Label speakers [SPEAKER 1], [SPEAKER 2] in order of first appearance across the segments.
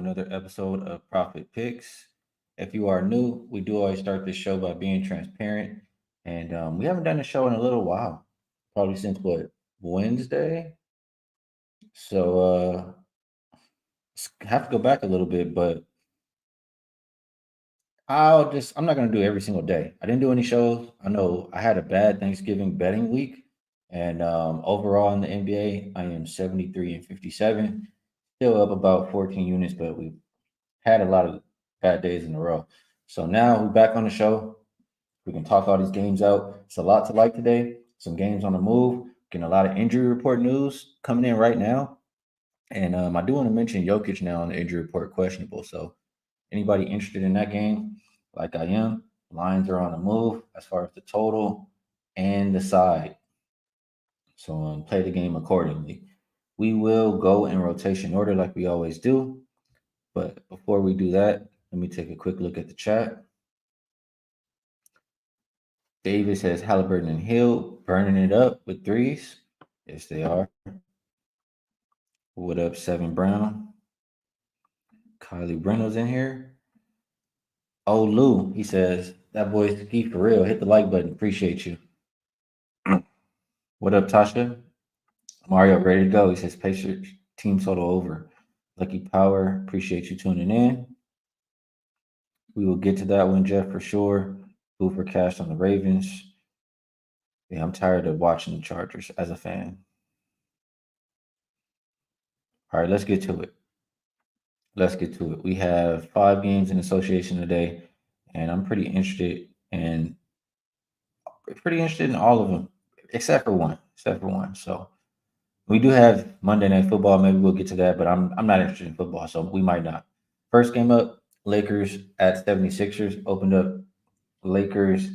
[SPEAKER 1] another episode of Profit Picks. If you are new, we do always start this show by being transparent, and we haven't done a show in a little while, probably since what Wednesday. So have to go back a little bit, but I'm not gonna do it every single day. I didn't do any shows. I know I had a bad Thanksgiving betting week, and overall in the NBA, I am 73-57, still up about 14 units, but we had a lot of bad days in a row. So now we're back on the show. We can talk all these games out. It's a lot to like today. Some games on the move. Getting a lot of injury report news coming in right now. And I do want to mention Jokic now on the injury report questionable. So anybody interested in that game, like I am, lines are on the move as far as the total and the side. So play the game accordingly. We will go in rotation order like we always do. But before we do that, let me take a quick look at the chat. Davis has Halliburton and Hill burning it up with threes. Yes, they are. What up, Seven Brown? Kylie Brennan's in here. Oh, Lou, he says, that boy Skee for real. Hit the like button. Appreciate you. What up, Tasha? Mario, ready to go. He says, Pacers team total over. Lucky Power, appreciate you tuning in. We will get to that one, Jeff, for sure. Food for cash on the Ravens. Yeah, I'm tired of watching the Chargers as a fan. All right, let's get to it. Let's get to it. We have 5 games in association today, and I'm pretty interested in all of them, except for one. Except for one. So we do have Monday Night Football. Maybe we'll get to that, but I'm not interested in football, so we might not. First game up, Lakers at 76ers. Opened up Lakers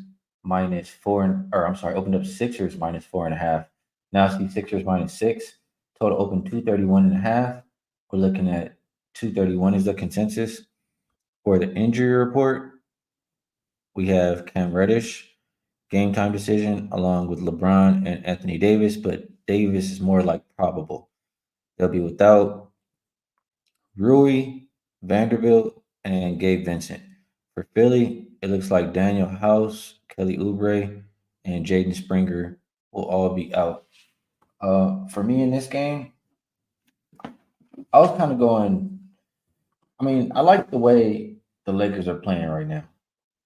[SPEAKER 1] minus four, or I'm sorry, opened up Sixers minus 4.5. Now see Sixers minus 6. Total open 231.5. We're looking at 231 is the consensus. For the injury report, we have Cam Reddish, game time decision, along with LeBron and Anthony Davis, but Davis is more like probable. They'll be without Rui, Vanderbilt, and Gabe Vincent. For Philly, it looks like Daniel House, Kelly Oubre, and Jaden Springer will all be out. For me in this game, I was kind of going. I mean, I like the way the Lakers are playing right now.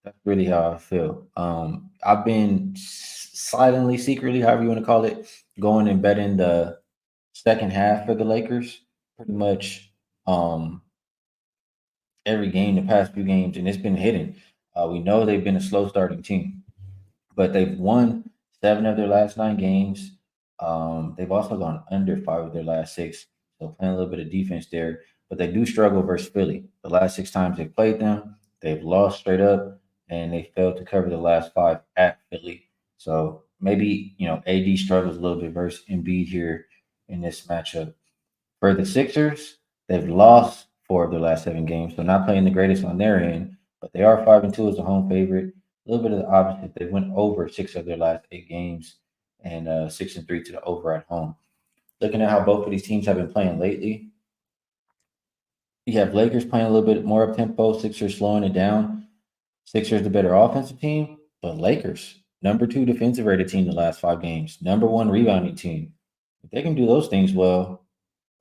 [SPEAKER 1] That's really how I feel. I've been silently, secretly, however you want to call it, going and betting the second half for the Lakers. Pretty much every game, the past few games, and it's been hitting. We know they've been a slow starting team, but they've won 7 of their last 9 games. They've also gone under 5 of their last 6, so playing a little bit of defense there. But they do struggle versus Philly. The last 6 times they've played them, they've lost straight up, and they failed to cover the last 5 at Philly. So maybe AD struggles a little bit versus Embiid here in this matchup. For the Sixers, they've lost 4 of their last 7 games, so not playing the greatest on their end, but they are 5-2 as a home favorite. A little bit of the opposite. They went over 6 of their last 8 games and 6-3 to the over at home. Looking at how both of these teams have been playing lately, you have Lakers playing a little bit more up tempo, Sixers slowing it down. Sixers the better offensive team, but Lakers number 2 defensive rated team the last 5 games, number 1 rebounding team. If they can do those things well,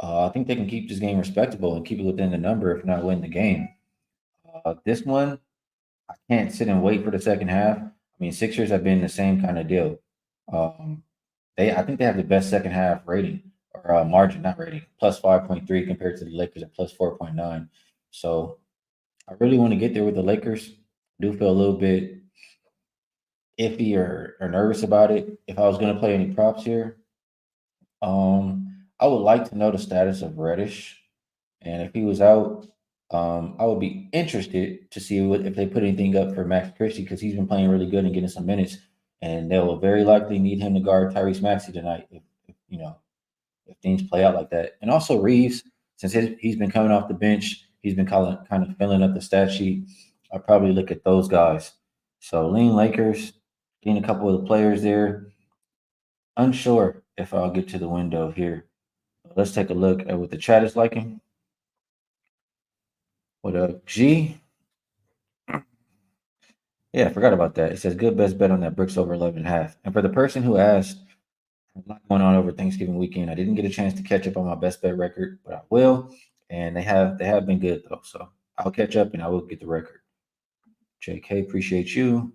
[SPEAKER 1] I think they can keep this game respectable and keep it within the number, if not win the game. This one, I can't sit and wait for the second half. I mean, Sixers have been the same kind of deal. Um, I think they have the best second half rating or margin, not rating, plus 5.3 compared to the Lakers at plus 4.9. So I really want to get there with the Lakers. Do feel a little bit iffy or nervous about it. If I was going to play any props here, I would like to know the status of Reddish, and if he was out, I would be interested to see if they put anything up for Max Christie because he's been playing really good and getting some minutes, and they will very likely need him to guard Tyrese Maxey tonight if things play out like that. And also Reeves, since he's been coming off the bench, he's been kind of filling up the stat sheet. I'll probably look at those guys. So lean Lakers, getting a couple of the players there. Unsure if I'll get to the window here. Let's take a look at what the chat is liking. What up, G? Yeah, I forgot about that. It says good best bet on that bricks over 11.5. And for the person who asked, a lot going on over Thanksgiving weekend. I didn't get a chance to catch up on my best bet record, but I will. And they have been good though. So I'll catch up and I will get the record. JK, appreciate you.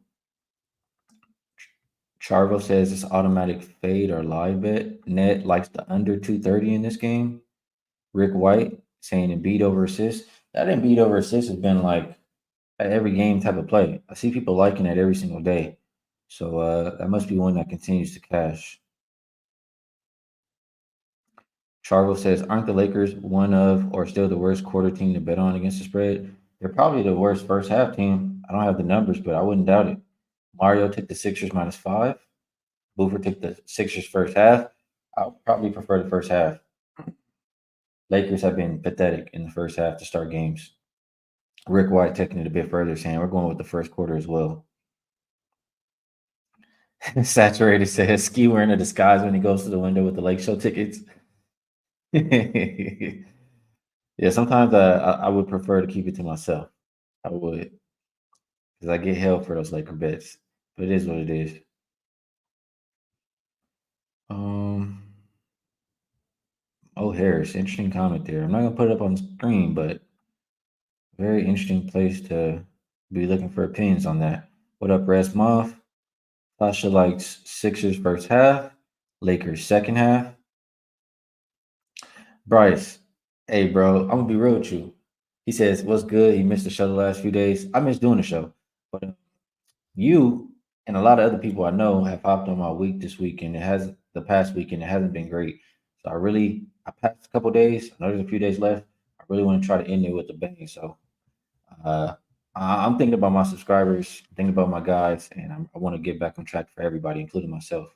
[SPEAKER 1] Charvo says it's automatic fade or live bet. Net likes the under 230 in this game. Rick White saying Embiid over assist. That Embiid over assist has been like at every game type of play. I see people liking it every single day. So that must be one that continues to cash. Charvo says, aren't the Lakers one of or still the worst quarter team to bet on against the spread? They're probably the worst first half team. I don't have the numbers, but I wouldn't doubt it. Mario took the Sixers -5. Boofer took the Sixers first half. I would probably prefer the first half. Lakers have been pathetic in the first half to start games. Rick White taking it a bit further, saying we're going with the first quarter as well. Saturated says Skee wearing a disguise when he goes to the window with the Lake Show tickets. Yeah, sometimes I would prefer to keep it to myself. I would, because I get hell for those Laker bets. But it is what it is. Um, oh Harris, interesting comment there. I'm not gonna put it up on the screen, but very interesting place to be looking for opinions on that. What up, Res Moth? Tasha likes Sixers first half, Lakers second half. Bryce, hey bro, I'm gonna be real with you. He says, "What's good?" He missed the show the last few days. I missed doing the show, but you and a lot of other people I know have hopped on my week this week, and it has the past week, and it hasn't been great. So I passed a couple days. I know there's a few days left. I really want to try to end it with a bang. So uh, I'm thinking about my subscribers, thinking about my guys, and I want to get back on track for everybody, including myself.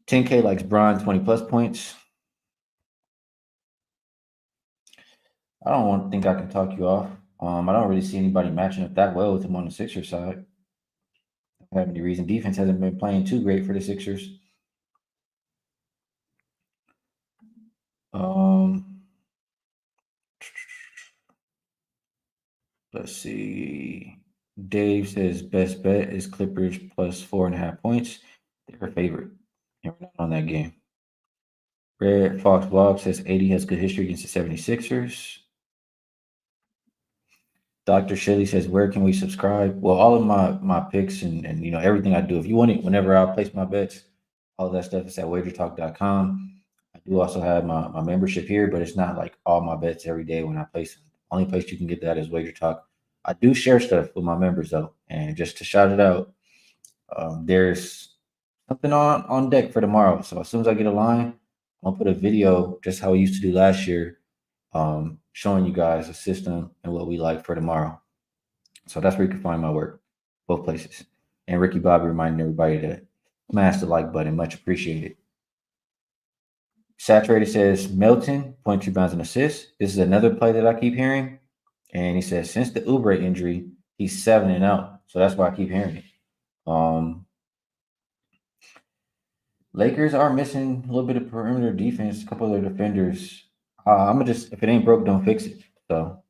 [SPEAKER 1] 10K likes Brian, 20 plus points. I don't want to think I can talk you off. I don't really see anybody matching up that well with him on the Sixers side. I don't have any reason. Defense hasn't been playing too great for the Sixers. Um, let's see. Dave says best bet is Clippers plus 4.5 points. They're a favorite. And we're not on that game. Red Fox Vlog says 80 has good history against the 76ers. Dr. Shelley says, where can we subscribe? Well, all of my picks and everything I do. If you want it, whenever I place my bets, all that stuff is at wagertalk.com. I do also have my membership here, but it's not like all my bets every day when I place them. Only place you can get that is WagerTalk. I do share stuff with my members though, and just to shout it out, there's something on deck for tomorrow. So as soon as I get a line, I'll put a video just how we used to do last year, showing you guys a system and what we like for tomorrow. So that's where you can find my work, both places. And Ricky Bobby reminding everybody to smash the like button, much appreciated. Saturated says Melton, point rebounds and assists. This is another play that I keep hearing. And he says since the Oubre injury, he's 7-0. So that's why I keep hearing it. Lakers are missing a little bit of perimeter defense, a couple of their defenders. I'm gonna just if it ain't broke, don't fix it. So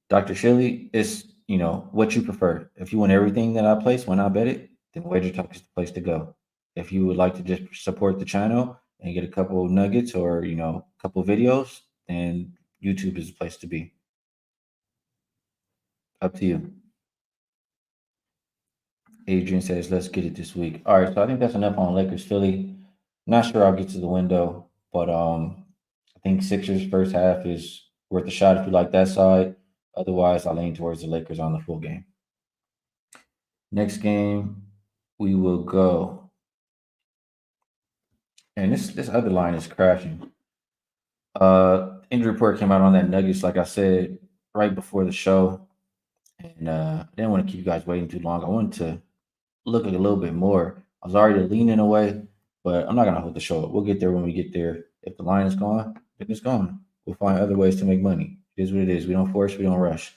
[SPEAKER 1] Dr. Shelley is what you prefer. If you want everything that I place when I bet it, then Wager Talk is the place to go. If you would like to just support the channel and get a couple of nuggets or a couple of videos, then YouTube is the place to be. Up to you. Adrian says, let's get it this week. All right, so I think that's enough on Lakers Philly. Not sure I'll get to the window, but I think Sixers first half is worth a shot if you like that side. Otherwise, I lean towards the Lakers on the full game. Next game, we will go. And this other line is crashing. Injury report came out on that Nuggets, like I said, right before the show. And I didn't want to keep you guys waiting too long. I wanted to look a little bit more. I was already leaning away, but I'm not gonna hold the show up. We'll get there when we get there. If the line is gone, then it's gone. We'll find other ways to make money. It is what it is. We don't force, we don't rush.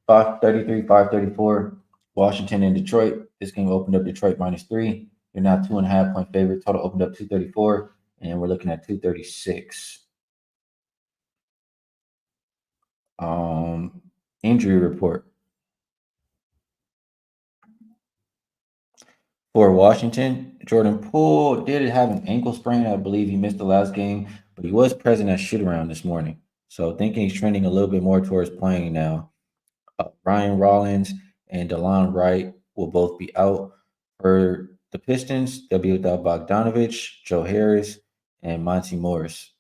[SPEAKER 1] 533, 534. Washington and Detroit. This game opened up Detroit -3. They're now 2.5 point favorite. Total opened up 234. and we're looking at 236. Um, Injury report for Washington. Jordan Poole did have an ankle sprain. I believe he missed the last game, but he was present at shoot around this morning. So thinking he's trending a little bit more towards playing now. Ryan Rollins and DeLon Wright will both be out. For the Pistons, they'll be without Bogdanovich, Joe Harris, and Monty Morris.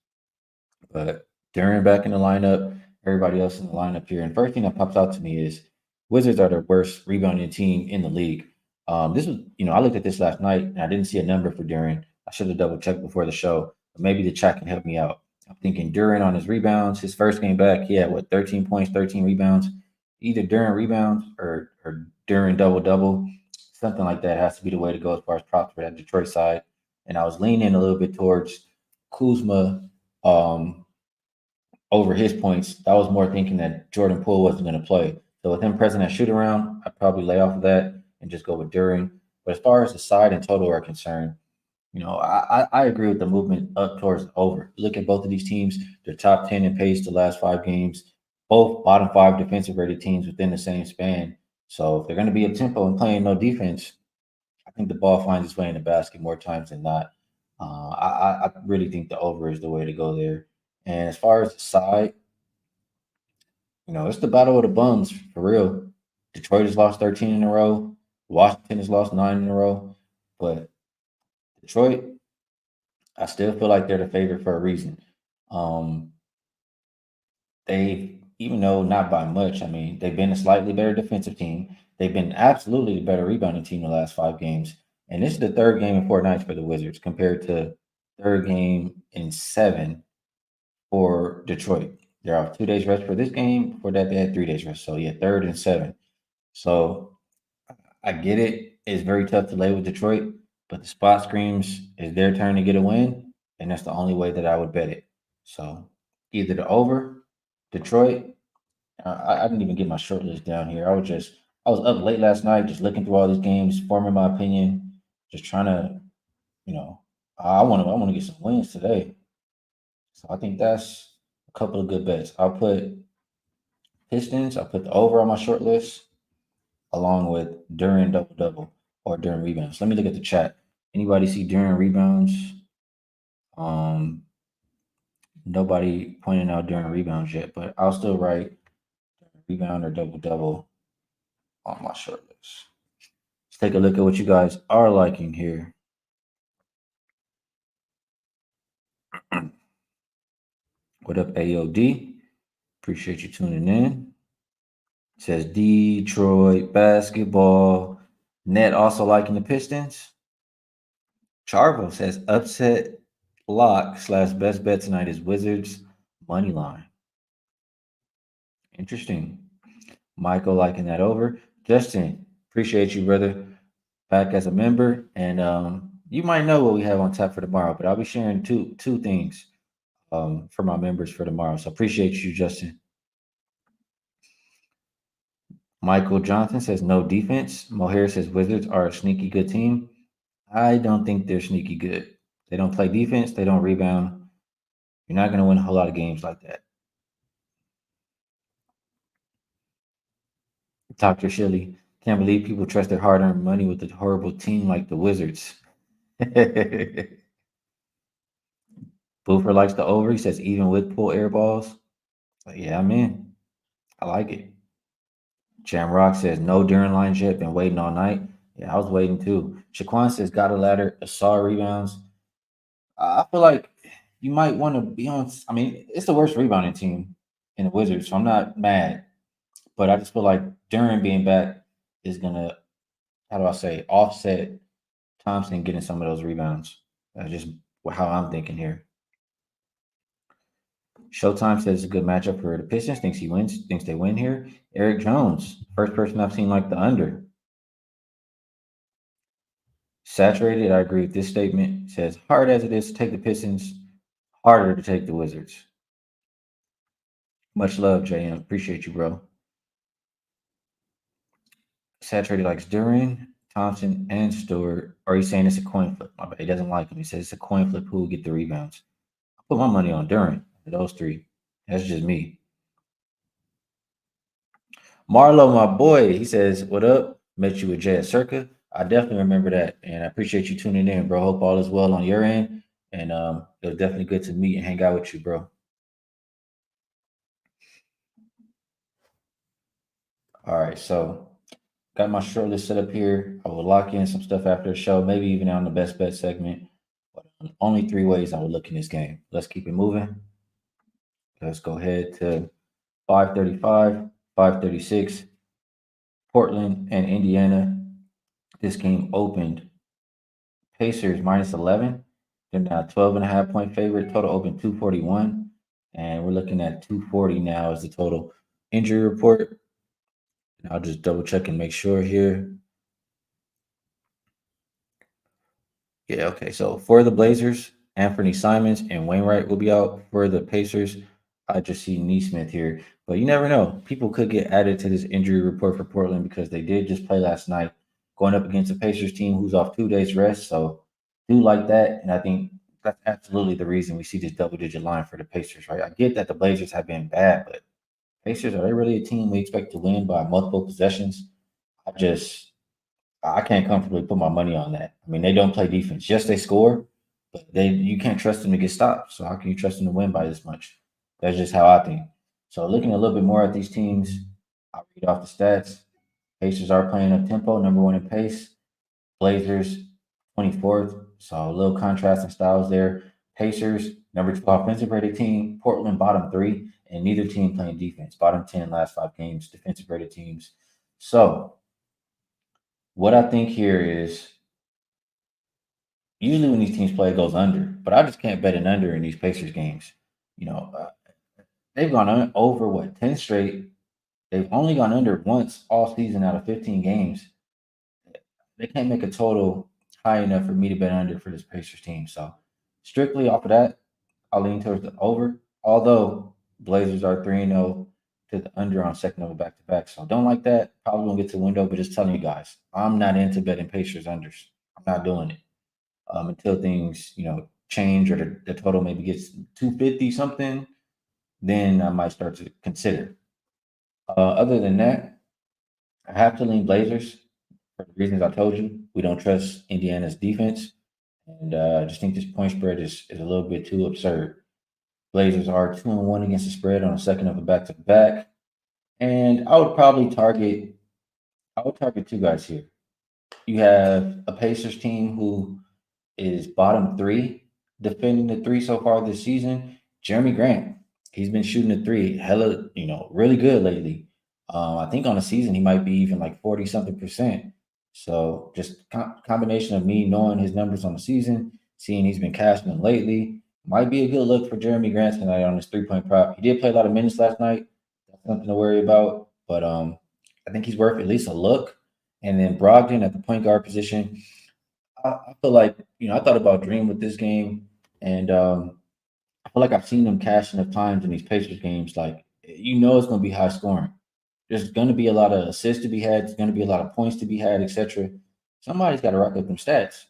[SPEAKER 1] But Duran back in the lineup, everybody else in the lineup here. And first thing that pops out to me is Wizards are the worst rebounding team in the league. This was, I looked at this last night and I didn't see a number for Duran. I should have double checked before the show. But maybe the chat can help me out. I'm thinking Duran on his rebounds. His first game back, he had 13 points, 13 rebounds. Either Duran rebounds or Duran double double. Something like that has to be the way to go as far as props for that Detroit side. And I was leaning a little bit towards Kuzma um, over his points. I was more thinking that Jordan Poole wasn't going to play. So with him present at shoot around, I'd probably lay off of that and just go with Duran. But as far as the side and total are concerned, I agree with the movement up towards over. Look at both of these teams; they're top 10 in pace the last 5 games. Both bottom five defensive rated teams within the same span. So if they're going to be up tempo and playing no defense, I think the ball finds its way in the basket more times than not. I really think the over is the way to go there. And as far as the side, it's the battle of the bums for real. Detroit has lost 13 in a row. Washington has lost 9 in a row. But Detroit, I still feel like they're the favorite for a reason. Um, even though not by much, I mean, they've been a slightly better defensive team. They've been absolutely the better rebounding team the last 5 games. And this is the third game in 4 nights for the Wizards compared to third game in 7 for Detroit. They're off 2 days rest for this game. Before that, they had 3 days rest. So yeah, third and 7. So I get it. It's very tough to lay with Detroit, but the spot screams is their turn to get a win, and that's the only way that I would bet it. So either the over, Detroit. I didn't even get my short list down here. I was up late last night, just looking through all these games, forming my opinion, just trying to, you know, I want to get some wins today. So I think that's a couple of good bets. I'll put Pistons. I'll put the over on my short list along with during double double or during rebounds. Let me look at the chat. Anybody see during rebounds? Um, Nobody pointing out during rebounds yet, but I'll still write rebound or double double on my short list. Let's take a look at what you guys are liking here. What up, AOD? Appreciate you tuning in. It says Detroit basketball. Net also liking the Pistons. Charvo says upset lock slash best bet tonight is Wizards money line. Interesting. Michael liking that over. Justin, appreciate you, brother. Back as a member, and you might know what we have on tap for tomorrow, but I'll be sharing two things for my members for tomorrow. So appreciate you, Justin. Michael Johnson says no defense. Mohair says Wizards are a sneaky good team. I don't think they're sneaky good. They don't play defense. They don't rebound. You're not going to win a whole lot of games like that. Dr. Shilly, can't believe people trust their hard-earned money with a horrible team like the Wizards. Boofer likes the over. He says even with pull air balls. Yeah, I'm in. I like it. Jamrock says no during lines yet. Been waiting all night. Yeah, I was waiting too. Shaquan says got a ladder. Saw rebounds. I feel like you might want to be on. I mean, it's the worst rebounding team in the Wizards, so I'm not mad. But I just feel like Duran being back is gonna, how do I say, offset Thompson getting some of those rebounds. That's just how I'm thinking here. Showtime says it's a good matchup for the Pistons. Thinks he wins. Thinks they win here. Eric Jones, first person I've seen like the under. Saturated, I agree with this statement. Says hard as it is to take the Pistons, harder to take the Wizards. Much love, JM. Appreciate you, bro. Saturated likes Duran. Thompson and Stewart. Or he's saying it's a coin flip. My bad. He doesn't like him. He says it's a coin flip. Who will get the rebounds? I put my money on Duran. Those three. That's just me. Marlo, my boy, he says, "What up? Met you with Jay at Circa. I definitely remember that, and I appreciate you tuning in, bro. Hope all is well on your end, and it was definitely good to meet and hang out with you, bro." All right, so got my short list set up here. I will lock in some stuff after the show, maybe even on the best bet segment. But only three ways I would look in this game. Let's keep it moving. Let's go ahead to 535, 536, Portland and Indiana. This game opened Pacers minus 11. They're now 12 and a half point favorite. Total open 241. And we're looking at 240 now as the total injury report. And I'll just double check and make sure here. Yeah, okay. So for the Blazers, Anthony Simons and Wainwright will be out. For the Pacers, I just see Neesmith here. But you never know. People could get added to this injury report for Portland because they did just play last night, going up against a Pacers team who's off 2 days rest. So do like that. And I think that's absolutely the reason we see this double-digit line for the Pacers, right? I get that the Blazers have been bad, but Pacers, are they really a team we expect to win by multiple possessions? I just I can't comfortably put my money on that. I mean, they don't play defense. Yes, they score, but they you can't trust them to get stopped. So how can you trust them to win by this much? That's just how I think. So looking a little bit more at these teams, I'll read off the stats. Pacers are playing up tempo, number one in pace. Blazers, 24th. So a little contrast in styles there. Pacers, number two offensive rated team. Portland, bottom three. And neither team playing defense. Bottom 10 last 5 games, defensive rated teams. So what I think here is usually when these teams play, it goes under, but I just can't bet an under in these Pacers games. You know, they've gone over what 10 straight. They've only gone under once all season out of 15 games. They can't make a total high enough for me to bet under for this Pacers team. So strictly off of that, I'll lean towards the over. Although Blazers are 3-0 to the under on second of a back to back. So don't like that. Probably won't get to the window, but just telling you guys, I'm not into betting Pacers unders. I'm not doing it. Until things change or the total maybe gets 250 something, then I might start to consider. Other than that, I have to lean Blazers for the reasons I told you. We don't trust Indiana's defense, and I just think this point spread is a little bit too absurd. Blazers are 2-1 against the spread on a second of a back to back, and I would target two guys here. You have a Pacers team who is bottom three defending the three so far this season. Jeremy Grant, he's been shooting the three hella, really good lately. I think on the season he might be even like 40 something percent. So just combination of me knowing his numbers on the season, seeing he's been cashing them lately, might be a good look for Jeremy Grant tonight on his 3 point prop. He did play a lot of minutes last night. That's something to worry about, but I think he's worth at least a look. And then Brogdon at the point guard position. I feel like I thought about Dream with this game, and I feel like I've seen him cash enough times in these Pacers games. Like it's going to be high scoring. There's going to be a lot of assists to be had. There's going to be a lot of points to be had, etc. Somebody's got to rack up them stats.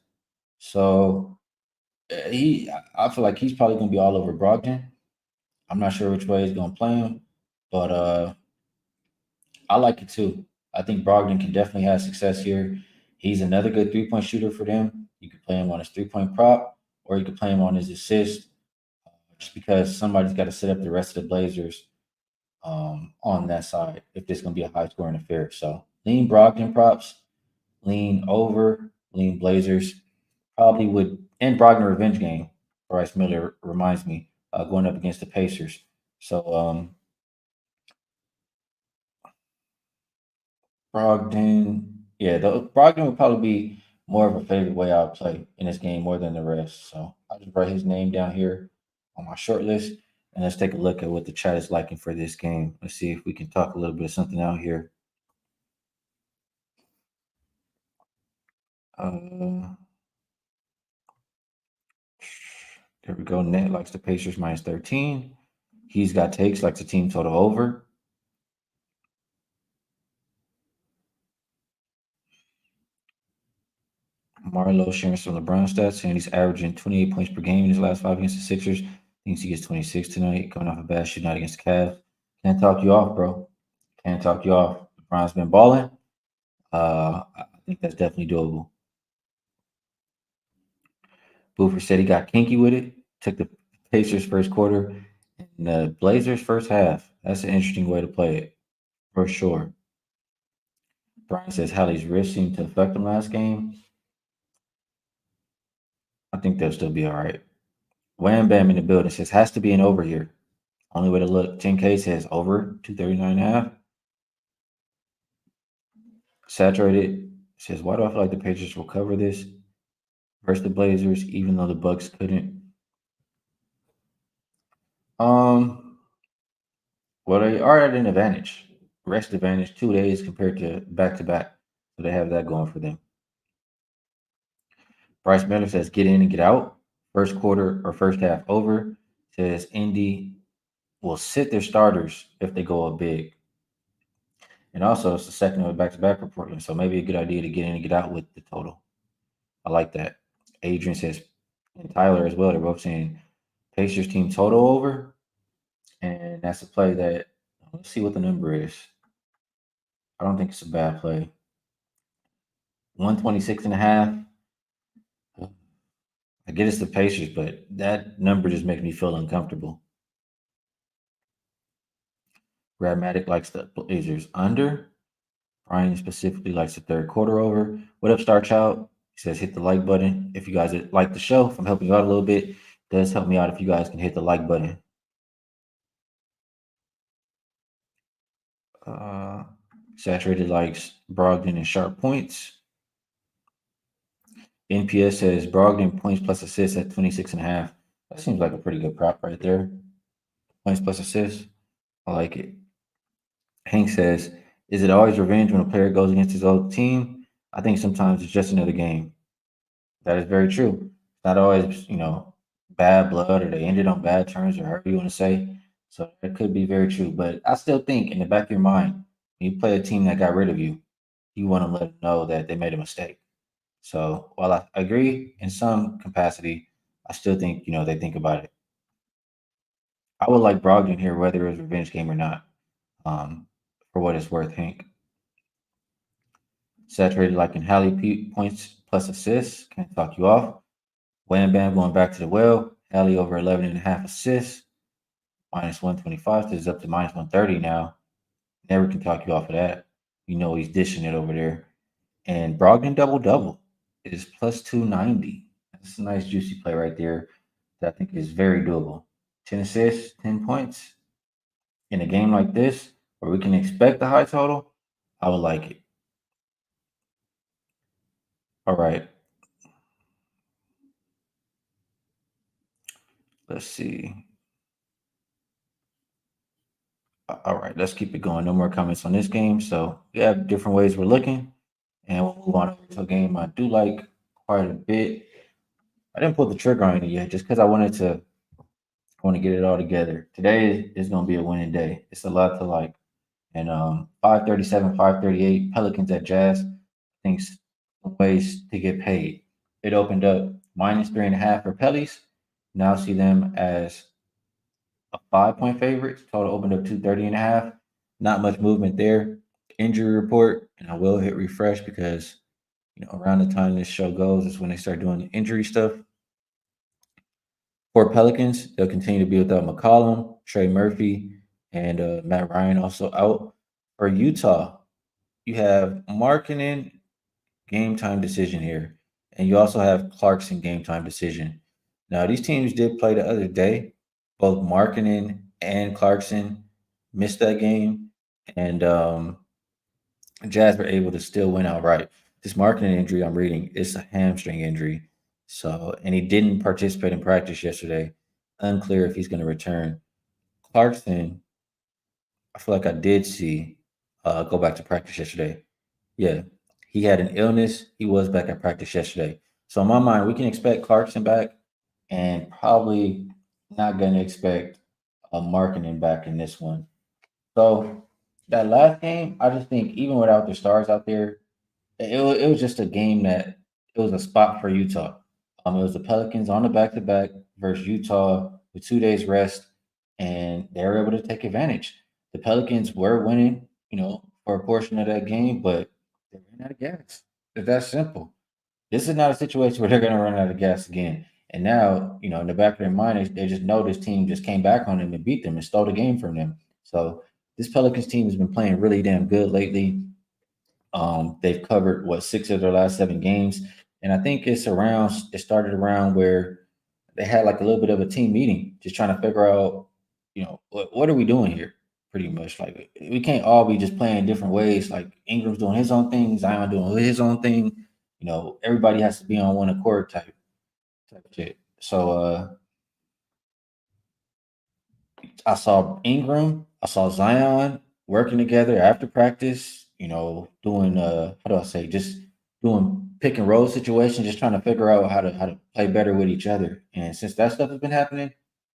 [SPEAKER 1] So I feel like he's probably going to be all over Brogdon. I'm not sure which way he's going to play him, but I like it too. I think Brogdon can definitely have success here. He's another good 3 point shooter for them. You could play him on his 3 point prop, or you could play him on his assist, just because somebody's got to set up the rest of the Blazers on that side if this is going to be a high scoring affair. So lean Brogdon props, lean over, lean Blazers. Probably would end Brogdon revenge game. Bryce Miller reminds me going up against the Pacers. So Brogdon, yeah, the Brogdon would probably be more of a favorite way I would play in this game more than the rest. So I'll just write his name down here on my short list, and let's take a look at what the chat is liking for this game. Let's see if we can talk a little bit of something out here. Uh, there we go. Net likes the Pacers minus 13. He's got takes likes the team total over. Marlo sharing some LeBron stats, saying he's averaging 28 points per game in his last 5 against the Sixers. Thinks he gets 26 tonight, coming off a bad shooting night against the Cavs. Can't talk you off, bro. Can't talk you off. LeBron's been balling. I think that's definitely doable. Boofer said he got kinky with it. Took the Pacers first quarter and the Blazers first half. That's an interesting way to play it, for sure. Brian says Hallie's wrist seemed to affect him last game. I think they'll still be all right. Wham Bam in the building says has to be an over here. Only way to look. 10K says over 239.5. Saturated says, why do I feel like the Patriots will cover this versus the Blazers, even though the Bucks couldn't? Um, well, they are at an advantage. Rest advantage 2 days compared to back to back. So they have that going for them. Bryce Miller says get in and get out. First quarter or first half over. Says Indy will sit their starters if they go up big. And also, it's the second of a back to back for Portland. So maybe a good idea to get in and get out with the total. I like that. Adrian says, and Tyler as well, they're both saying Pacers team total over. And that's a play that, let's see what the number is. I don't think it's a bad play. 126.5. I get it's the Pacers, but that number just makes me feel uncomfortable. Grammatic likes the Blazers under. Brian specifically likes the third quarter over. What up, Star Child? He says hit the like button if you guys like the show. If I'm helping you out a little bit, it does help me out if you guys can hit the like button. Uh, Saturated likes Brogdon and sharp points. NPS says Brogdon points plus assists at 26.5. That seems like a pretty good prop right there. Points plus assists. I like it. Hank says, is it always revenge when a player goes against his old team? I think sometimes it's just another game. That is very true. It's not always, bad blood or they ended on bad terms or however you want to say. So that could be very true. But I still think in the back of your mind, when you play a team that got rid of you, you want to let them know that they made a mistake. So while I agree in some capacity, I still think, they think about it. I would like Brogdon here, whether it's a revenge game or not, for what it's worth, Hank. Saturated like in Hallie points plus assists. Can't talk you off. Wham Bam going back to the well. Hallie over 11.5 assists. Minus 125. So it's up to minus 130 now. Never can talk you off of that. He's dishing it over there. And Brogdon double is plus 290. That's a nice juicy play right there that I think is very doable. 10 assists, 10 points in a game like this where we can expect the high total. I would like it. All right. Let's see. All right, let's keep it going. No more comments on this game. So we have different ways we're looking, and we'll move on over to a game I do like quite a bit. I didn't pull the trigger on it yet, just because I want to get it all together. Today is going to be a winning day. It's a lot to like. And 537, 538, Pelicans at Jazz. Thinks ways to get paid. It opened up minus 3.5 for Pellies. Now see them as a 5-point favorite. Total opened up 230.5. Not much movement there. Injury report, and I will hit refresh because around the time this show goes is when they start doing the injury stuff. For Pelicans, they'll continue to be without McCollum, Trey Murphy, and Matt Ryan also out. For Utah, you have Markkinen game time decision here, and you also have Clarkson game time decision. Now, these teams did play the other day. Both Markkinen and Clarkson missed that game, and Jazz were able to still win outright. This Markkinen injury I'm reading is a hamstring injury. So, and he didn't participate in practice yesterday. Unclear if he's going to return. Clarkson, I feel like I did see go back to practice yesterday. Yeah, he had an illness. He was back at practice yesterday. So in my mind, we can expect Clarkson back, and probably not going to expect a Markkinen back in this one. So that last game, I just think even without the stars out there, it was just a game that it it was a spot for Utah. It was the Pelicans on the back to back versus Utah with 2 days rest, and they were able to take advantage. The Pelicans were winning, for a portion of that game, but they ran out of gas. It's that simple. This is not a situation where they're going to run out of gas again. And now, in the back of their mind, they just know this team just came back on them and beat them and stole the game from them. So this Pelicans team has been playing really damn good lately. They've covered what 6 of their last 7 games, and I think it started around where they had like a little bit of a team meeting, just trying to figure out, what are we doing here? Pretty much, like we can't all be just playing different ways. Like Ingram's doing his own thing, Zion doing his own thing. Everybody has to be on one accord type shit. So I saw Ingram, I saw Zion working together after practice, doing how do I say, just doing pick and roll situations, just trying to figure out how to play better with each other. And since that stuff has been happening,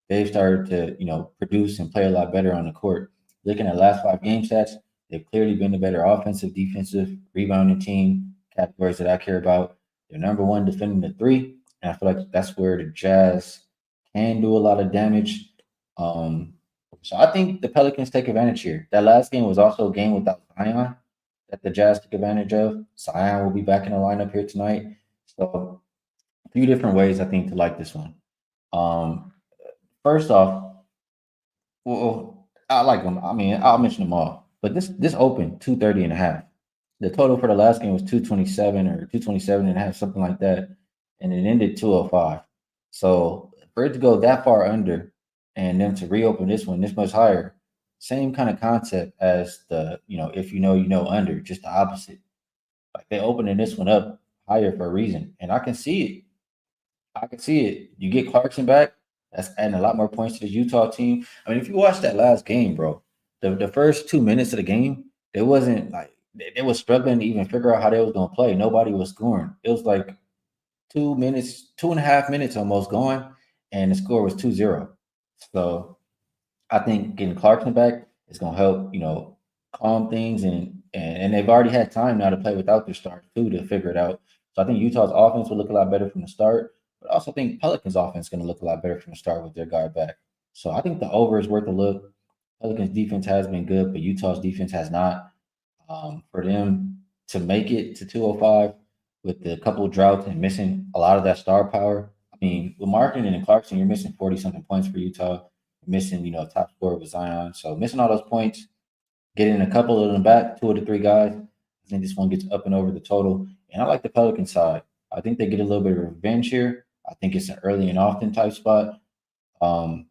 [SPEAKER 1] they've started to, produce and play a lot better on the court. Looking at last 5 game stats, they've clearly been the better offensive, defensive, rebounding team, categories that I care about. They're number one defending the three. And I feel like that's where the Jazz can do a lot of damage. Um, so I think the Pelicans take advantage here. That last game was also a game without Zion that the Jazz took advantage of. Zion will be back in the lineup here tonight. So a few different ways I think to like this one. Um, First off, well, I like them. I mean, I'll mention them all. But this opened 230.5. The total for the last game was 227 or 227.5, something like that. And it ended 205. So for it to go that far under and then to reopen this one this much higher, same kind of concept as the, if under, just the opposite. Like they opening this one up higher for a reason. And I can see it. I can see it. You get Clarkson back, that's adding a lot more points to the Utah team. I mean, if you watch that last game, bro, the first 2 minutes of the game, it wasn't like they was struggling to even figure out how they was gonna play. Nobody was scoring. It was like 2 minutes, 2.5 minutes almost going, and the score was 2-0. So I think getting Clarkson back is going to help, calm things and they've already had time now to play without their stars too to figure it out. So I think Utah's offense will look a lot better from the start, but I also think Pelicans offense is going to look a lot better from the start with their guy back. So I think the over is worth a look. Pelicans defense has been good, but Utah's defense has not. For them to make it to 205 with the couple of droughts and missing a lot of that star power. I mean, with Markin and Clarkson, you're missing 40 something points for Utah. You're missing, top scorer with Zion. So missing all those points, getting a couple of them back, 2 of the 3 guys. I think this one gets up and over the total. And I like the Pelican side. I think they get a little bit of revenge here. I think it's an early and often type spot. Um,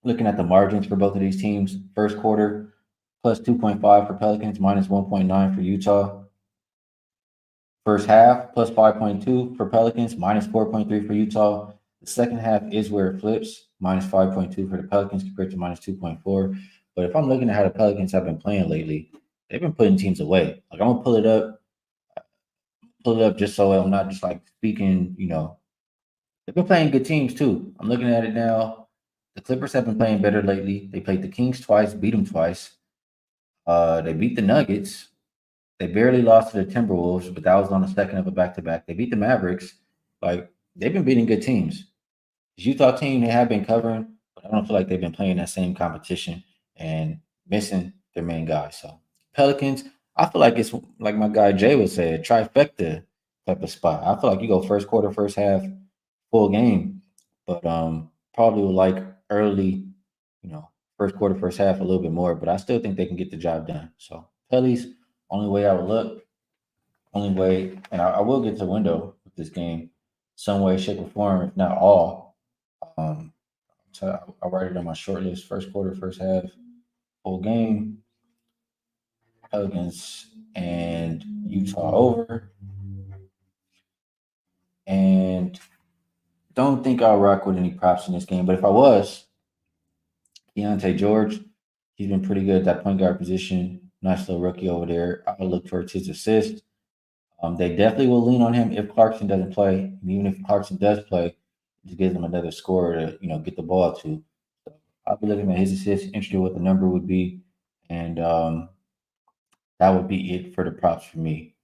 [SPEAKER 1] Looking at the margins for both of these teams, first quarter plus 2.5 for Pelicans, minus 1.9 for Utah. First half plus 5.2 for Pelicans, minus 4.3 for Utah. The second half is where it flips, minus 5.2 for the Pelicans compared to minus 2.4. But if I'm looking at how the Pelicans have been playing lately, they've been putting teams away. Like I'm gonna pull it up just so I'm not just like speaking, they've been playing good teams too. I'm looking at it now. The Clippers have been playing better lately. They played the Kings twice, beat them twice. They beat the Nuggets. They barely lost to the Timberwolves, but that was on the second of a back to back. They beat the Mavericks. Like they've been beating good teams. This Utah team, they have been covering, but I don't feel like they've been playing that same competition and missing their main guy. So Pelicans, I feel like it's like my guy Jay would say, a trifecta type of spot. I feel like you go first quarter, first half, full game, but probably would like early, you know, first quarter, first half a little bit more, but I still think they can get the job done. So Pelly's only way I would look, only way, and I will get to window with this game, some way, shape, or form, if not all. Um, so I write it on my short list: first quarter, first half, full game, Pelicans and Utah over, and don't think I'll rock with any props in this game. But if I was, Keontae George, he's been pretty good at that point guard position. Nice little rookie over there. I'll look towards his assist. They definitely will lean on him if Clarkson doesn't play. And even if Clarkson does play, it just gives them another scorer to, get the ball to. So I'll be looking at his assist, interested what the number would be. And that would be it for the props for me.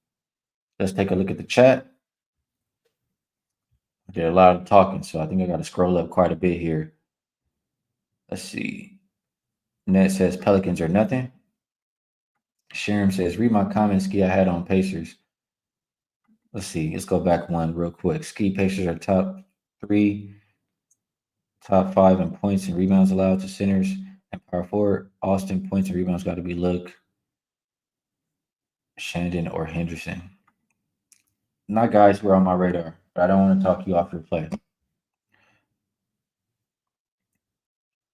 [SPEAKER 1] Let's take a look at the chat. I did a lot of talking, so I think I got to scroll up quite a bit here. Let's see. Net says Pelicans are nothing. Sharon says, read my comments, Skee, I had on Pacers. Let's see. Let's go back one real quick. Skee Pacers are top three, top five in points and rebounds allowed to centers and power forward. Austin points and rebounds got to be Look, Shandon, or Henderson. Not guys who are on my radar, but I don't want to talk you off your play.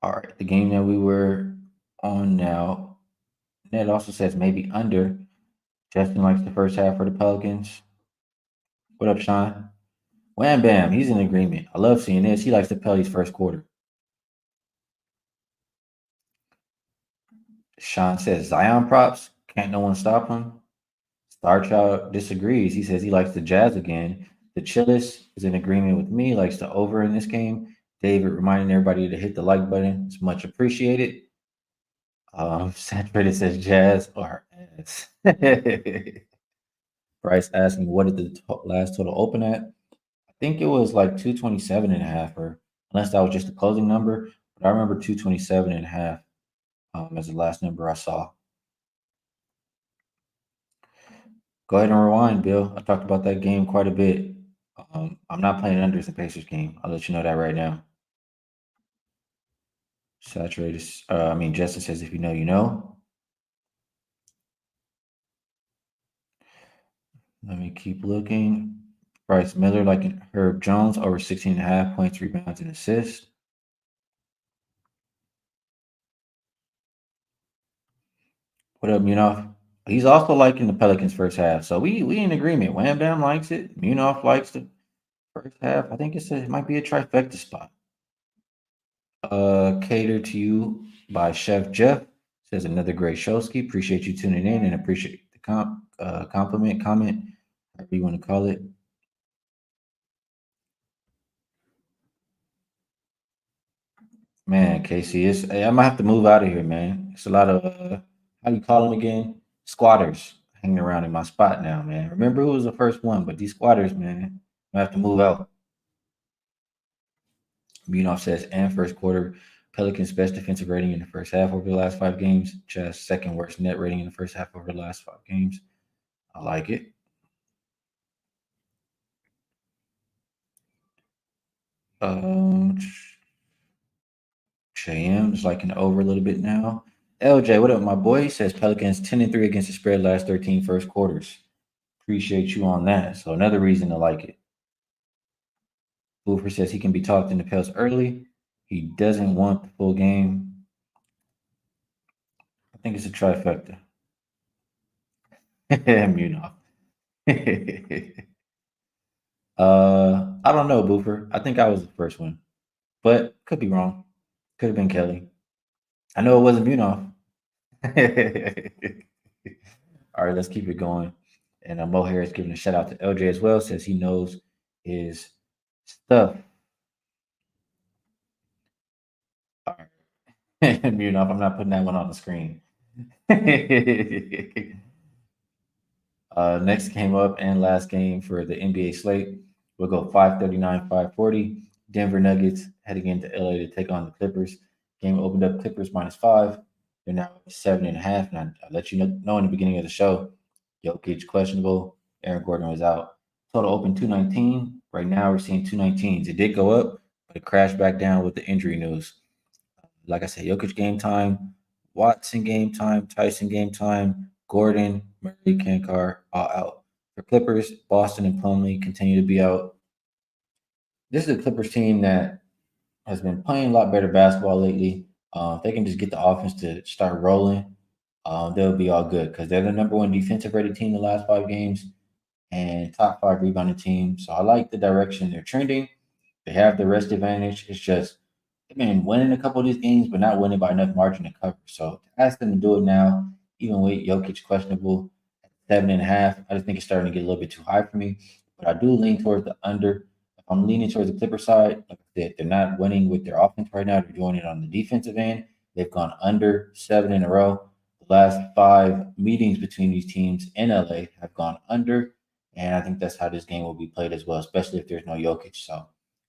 [SPEAKER 1] All right. The game that we were on now, Ned also says maybe under. Justin likes the first half for the Pelicans. What up, Sean? Wham bam, he's in agreement. I love seeing this. He likes the Pelly's first quarter. Sean says Zion props. Can't no one stop him? Starchild disagrees. He says he likes the Jazz again. The Chillis is in agreement with me, likes the over in this game. David reminding everybody to hit the like button. It's much appreciated. Saturated says Jazz or ass. Bryce asking, what did the last total open at? I think it was like 227 and a half, or unless that was just the closing number. But I remember 227 and a half as the last number I saw. Go ahead and rewind, Bill. I talked about that game quite a bit. I'm not playing unders the Pacers game. I'll let you know that right now. Saturated. Justin says, if you know, you know. Let me keep looking. Bryce Miller, like Herb Jones, over 16 and a half points, rebounds, and assists. What up, Munaf? He's also liking the Pelicans first half. So we in agreement. Wham Bam likes it. Munaf likes the first half. I think it might be a trifecta spot. Catered to you by Chef Jeff. Says another great show, Skee. Appreciate you tuning in and appreciate the compliment, comment, however you want to call it. Man, Casey, hey, I'm gonna have to move out of here, man. It's a lot of how do you call them again? Squatters hanging around in my spot now, man. Remember who was the first one, but these squatters, man, I have to move out. Munaf says, and first quarter, Pelicans' best defensive rating in the first half over the last 5 games. Just second worst net rating in the first half over the last 5 games. I like it. Um, is liking over a little bit now. LJ, what up, my boy? He says Pelicans 10-3 against the spread last 13 first quarters. Appreciate you on that. So another reason to like it. Boofer says he can be talked into Pels early. He doesn't want the full game. I think it's a trifecta. Munaf. I don't know, Boofer. I think I was the first one, but could be wrong. Could have been Kelly. I know it wasn't Munaf. All right, let's keep it going. And Mo Harris giving a shout out to LJ as well. Says he knows his stuff. All right. Munaf, I'm not putting that one on the screen. Next game up and last game for the NBA slate. We'll go 539, 540. Denver Nuggets heading into LA to take on the Clippers. Game opened up Clippers -5. They're now 7.5. And I let you know in the beginning of the show, Jokic questionable. Aaron Gordon was out. Total open 219. Right now we're seeing 219s. It did go up, but it crashed back down with the injury news. Like I said, Jokic game time, Watson game time, Tyson game time, Gordon, Murray, Kankar all out. For Clippers, Boston and Plumlee continue to be out. This is a Clippers team that has been playing a lot better basketball lately. If they can just get the offense to start rolling, they'll be all good because they're the number one defensive rated team the last 5 games and top 5 rebounding team. So I like the direction they're trending. They have the rest advantage. It's just they've been winning a couple of these games, but not winning by enough margin to cover. So to ask them to do it now, even with Jokic questionable at 7.5, I just think it's starting to get a little bit too high for me. But I do lean towards the under. If I'm leaning towards the Clipper side, like I said, they're not winning with their offense right now. They're doing it on the defensive end. They've gone under 7 in a row. The last 5 meetings between these teams in LA have gone under. and I think that's how this game will be played as well, especially if there's no Jokic. So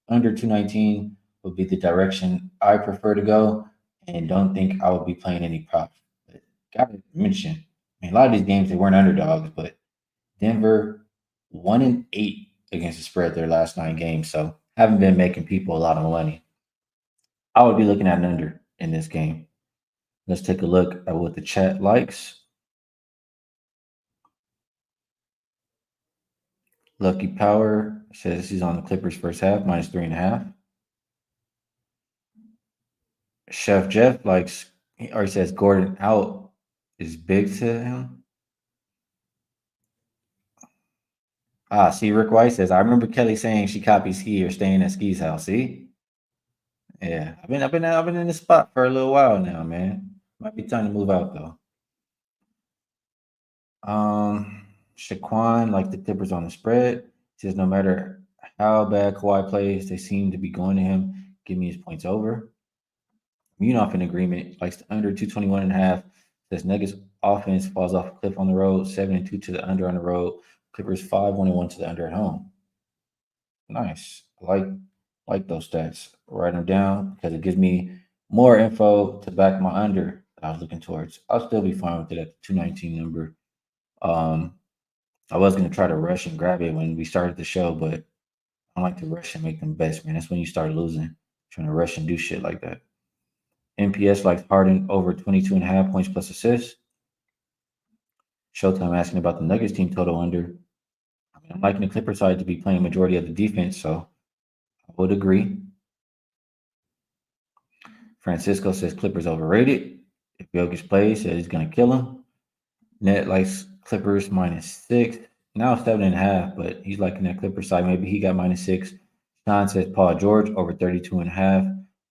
[SPEAKER 1] under 219 would be the direction I prefer to go, and don't think I will be playing any props. But gotta mention, I mean, a lot of these games they weren't underdogs, but Denver 1-8 against the spread their last 9 games, so haven't been making people a lot of money. I would be looking at an under in this game. Let's take a look at what the chat likes. Lucky Power says he's on the Clippers first half, -3.5. Chef Jeff likes, or he says Gordon out is big to him. See, Rick White says, I remember Kelly saying she copied Skee or staying at Skee's house. See? Yeah. I've been in this spot for a little while now, man. Might be time to move out though. Shaquan, like the Clippers on the spread, says no matter how bad Kawhi plays, they seem to be going to him. Give me his points over. Munaf in agreement, likes the under 221.5. Says Nuggets offense falls off a cliff on the road, 7-2 to the under on the road. Clippers 5-1-1 to the under at home. Nice. I like those stats. Write them down because it gives me more info to back my under that I was looking towards. I'll still be fine with it at the 219 number. Um, I was gonna try to rush and grab it when we started the show, but I don't like to rush and make them best, man. That's when you start losing. Trying to rush and do shit like that. NPS likes Harden over 22.5 points plus assists. Showtime asking about the Nuggets team total under. I mean, I'm liking the Clipper side to be playing majority of the defense, so I would agree. Francisco says Clippers overrated. If Jokic plays, says he's gonna kill him. Net likes Clippers -6. Now 7.5, but he's liking that Clippers side. Maybe he got -6. Sean says Paul George over 32.5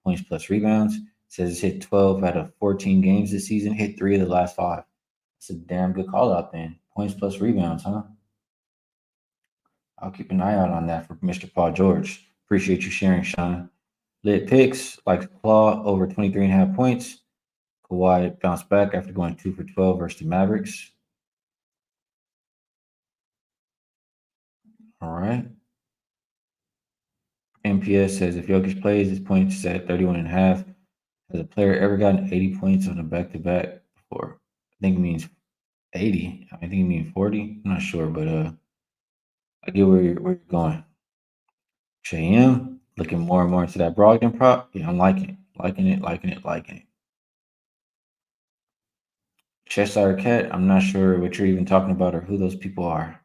[SPEAKER 1] points plus rebounds. Says he's hit 12 out of 14 games this season, hit 3 of the last 5. It's a damn good call out then. Points plus rebounds, huh? I'll keep an eye out on that for Mr. Paul George. Appreciate you sharing, Sean. Lit picks like Claw over 23.5 points. Kawhi bounced back after going 2 for 12 versus the Mavericks. All right. MPS says if Jokic plays, his points at 31.5. Has a player ever gotten 80 points on a back-to-back before? I think it means 80. I think it means 40. I'm not sure, but I get where you're going. JM looking more and more into that Brogdon prop. Yeah, I'm liking it. Liking it. Cheshire Cat, I'm not sure what you're even talking about or who those people are.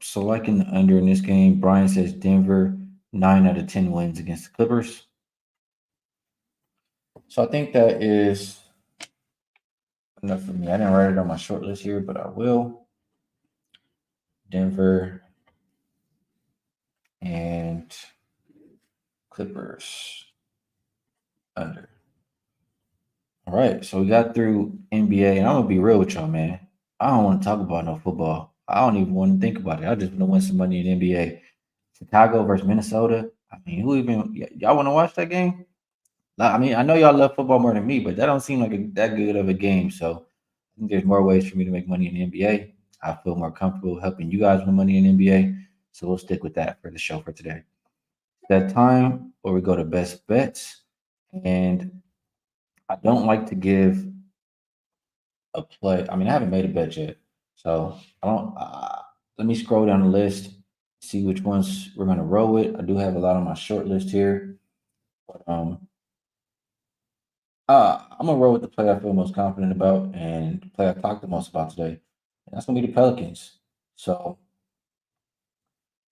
[SPEAKER 1] So liking the under in this game. Brian says Denver 9 out of 10 wins against the Clippers. So I think that is enough for me. I didn't write it on my short list here, but I will. Denver and Clippers under. All right, so we got through NBA, and I'm gonna be real with y'all, man. I don't want to talk about no football. I don't even want to think about it. I just want to win some money in NBA. Chicago versus Minnesota. I mean, who even y'all want to watch that game? I mean, I know y'all love football more than me, but that don't seem like that good of a game. So I think there's more ways for me to make money in the NBA. I feel more comfortable helping you guys win money in the NBA. So we'll stick with that for the show for today. That time where we go to best bets. And I don't like to give a play. I mean, I haven't made a bet yet. So I don't let me scroll down the list, see which ones we're gonna roll with. I do have a lot on my short list here. But I'm gonna roll with the play I feel most confident about and the play I talked the most about today. And that's gonna be the Pelicans. So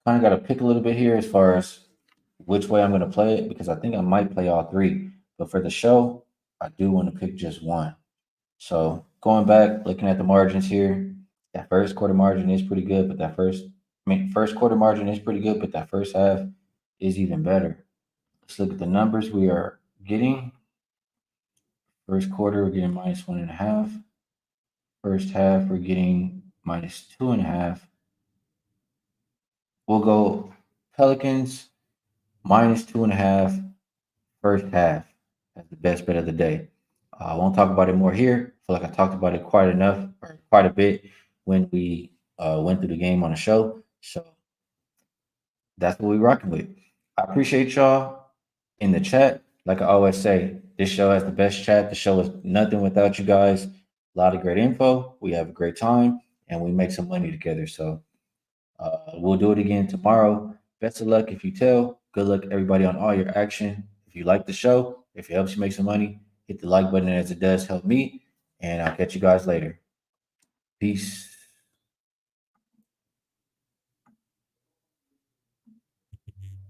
[SPEAKER 1] kind of got to pick a little bit here as far as which way I'm gonna play it because I think I might play all three. But for the show, I do want to pick just one. So going back, looking at the margins here, that first quarter margin is pretty good, but first quarter margin is pretty good, but that first half is even better. Let's look at the numbers we are getting. First quarter, we're getting -1.5. First half, we're getting -2.5. We'll go Pelicans -2.5 first half as the best bet of the day. I won't talk about it more here. I feel like I talked about it quite enough or quite a bit when we went through the game on the show. So that's what we're rocking with. I appreciate y'all in the chat. Like I always say, this show has the best chat. The show is nothing without you guys. A lot of great info. We have a great time and we make some money together. So we'll do it again tomorrow. Best of luck if you tell. Good luck, everybody, on all your action. If you like the show, if it helps you make some money, hit the like button as it does help me. And I'll catch you guys later. Peace.